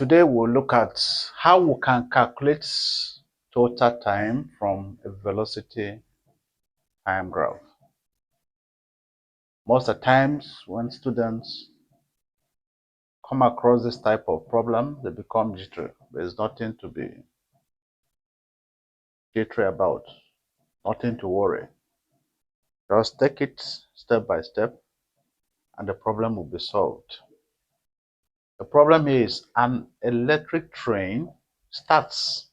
Today we'll look at how we can calculate total time from a velocity time graph. Most of the times when students come across this type of problem, they become jittery. There's nothing to be jittery about, nothing to worry. Just take it step by step and the problem will be solved. The problem is an electric train starts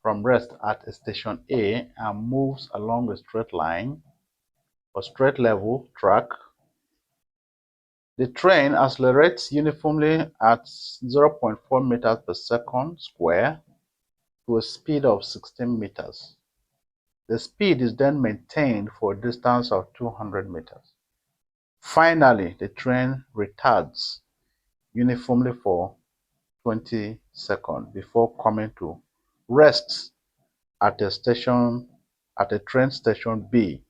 from rest at station A and moves along a straight line or straight level track. The train accelerates uniformly at 0.4 meters per second square to a speed of 16 meters. The speed is then maintained for a distance of 200 meters. Finally, the train retards uniformly for 20 seconds before coming to rest at a train station B.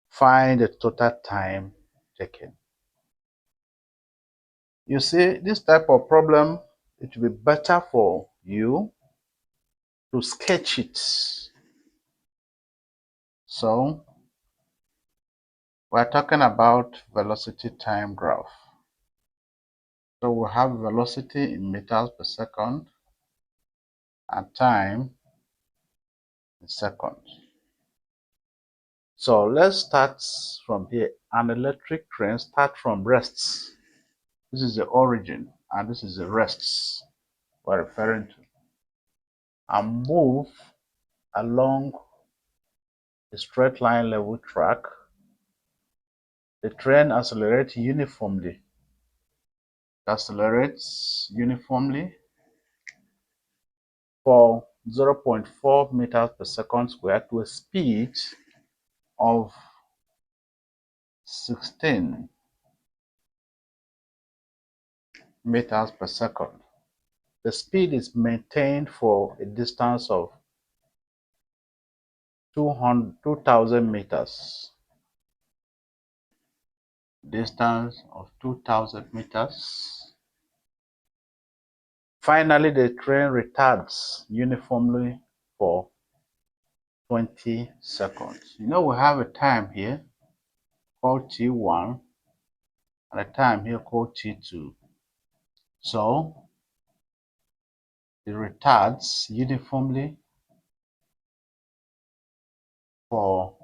Find the total time taken. You see, this type of problem, it will be better for you to sketch it. So, we're talking about velocity time graph. So we have velocity in meters per second and time in seconds. So let's start from here. An electric train starts from rests. This is the origin and this is the rests we're referring to. And move along a straight line level track. The train accelerates uniformly for 0.4 meters per second square to a speed of 16 meters per second. The speed is maintained for a distance of 2,000 meters. Distance of 2,000 meters. Finally, the train retards uniformly for 20 seconds. You know, we have a time here called T1 and a time here called T2. So, it retards uniformly for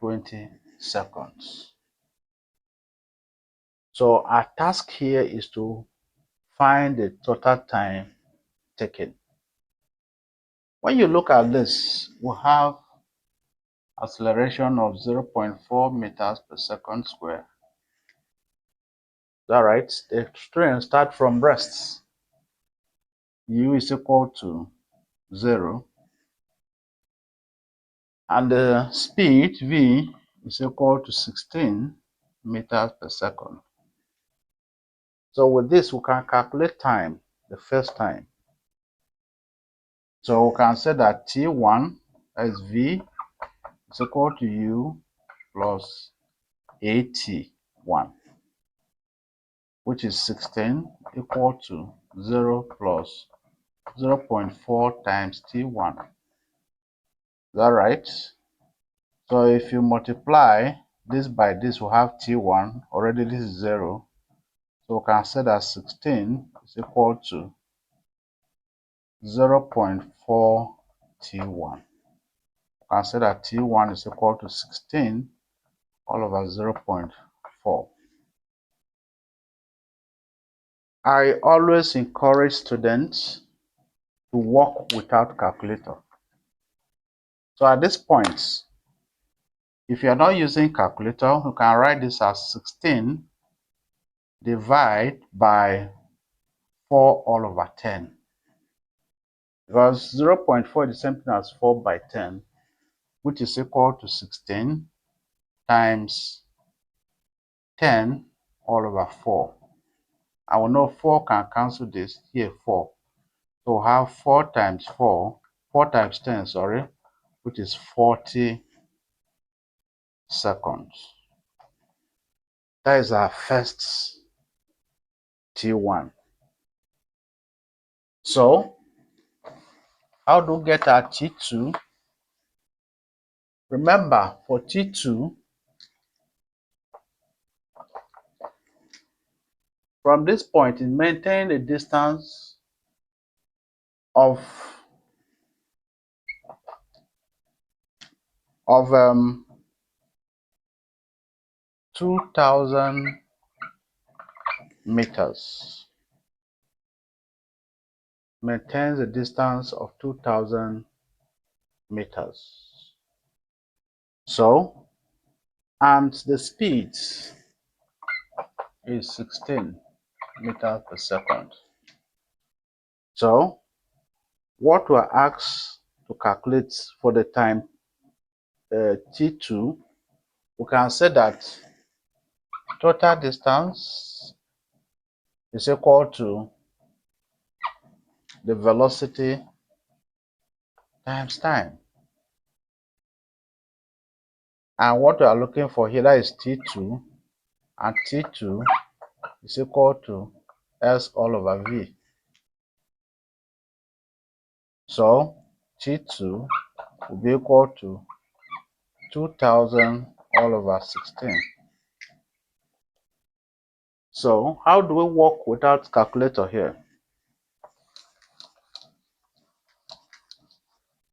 20 seconds. So, our task here is to find the total time taken. When you look at this, we have acceleration of 0.4 meters per second square. Is that right? The train starts from rest. U is equal to 0. And the speed V is equal to 16 meters per second. So with this, we can calculate time, the first time. So we can say that T1, as V, is equal to U plus AT1, which is 16 equal to 0 plus 0.4 times T1. Is that right? So if you multiply this by this, we have T1. Already this is 0. So we can say that 16 is equal to 0.4 T1. We can say that T1 is equal to 16 all over 0.4. I always encourage students to work without calculator. So at this point, if you are not using calculator, you can write this as 16 divided by 4 all over 10. Because 0.4 is the same thing as 4 by 10, which is equal to 16 times 10 all over 4. I will know 4 can cancel this, here 4. So we'll have 4 times 4 times 10, sorry, which is 40 seconds. That is our first T1. So how do we get our T2? Remember, for T2, from this point, it maintained a distance of 2,000 meters. Maintains a distance of 2,000 meters. So, and the speed is 16 meters per second. So, what we're asked to calculate for the time T2, we can say that total distance is equal to the velocity times time. And what we are looking for here, that is T2, and T2 is equal to S all over V. So T2 will be equal to 2,000 all over 16. So how do we work without calculator here?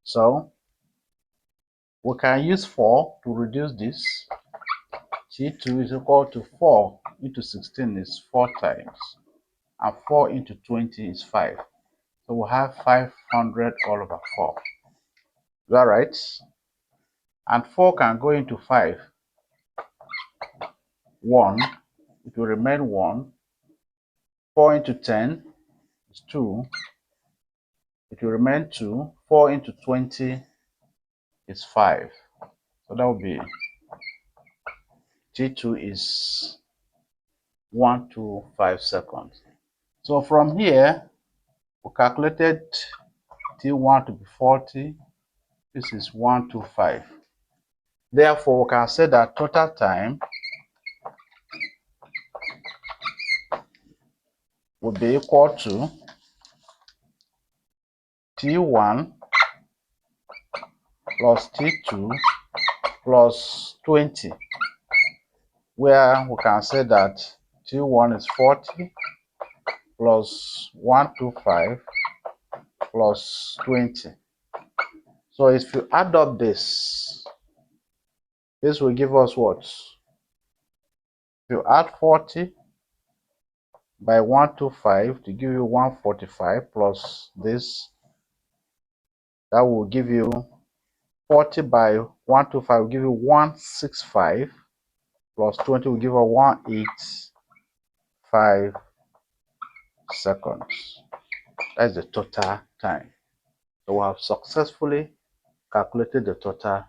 So we can use 4 to reduce this. T2 is equal to 4 into 16 is 4 times, and 4 into 20 is 5. So we have 500 all over 4. Is that right? And 4 can go into 5. 1, it will remain 1. 4 into 10 is 2. It will remain 2. 4 into 20 is 5. So that will be T2 is 125 seconds. So from here, we calculated T1 to be 40. This is 125. Therefore, we can say that total time will be equal to T1 plus T2 plus 20, where we can say that T1 is 40 plus 125 plus 20. So if you add up this will give us what? If you add 40 by 125 to give you 145 plus this, that will give you 40 by 125 will give you 165 plus 20 will give you 185 seconds. That's the total time. So we have successfully calculated the total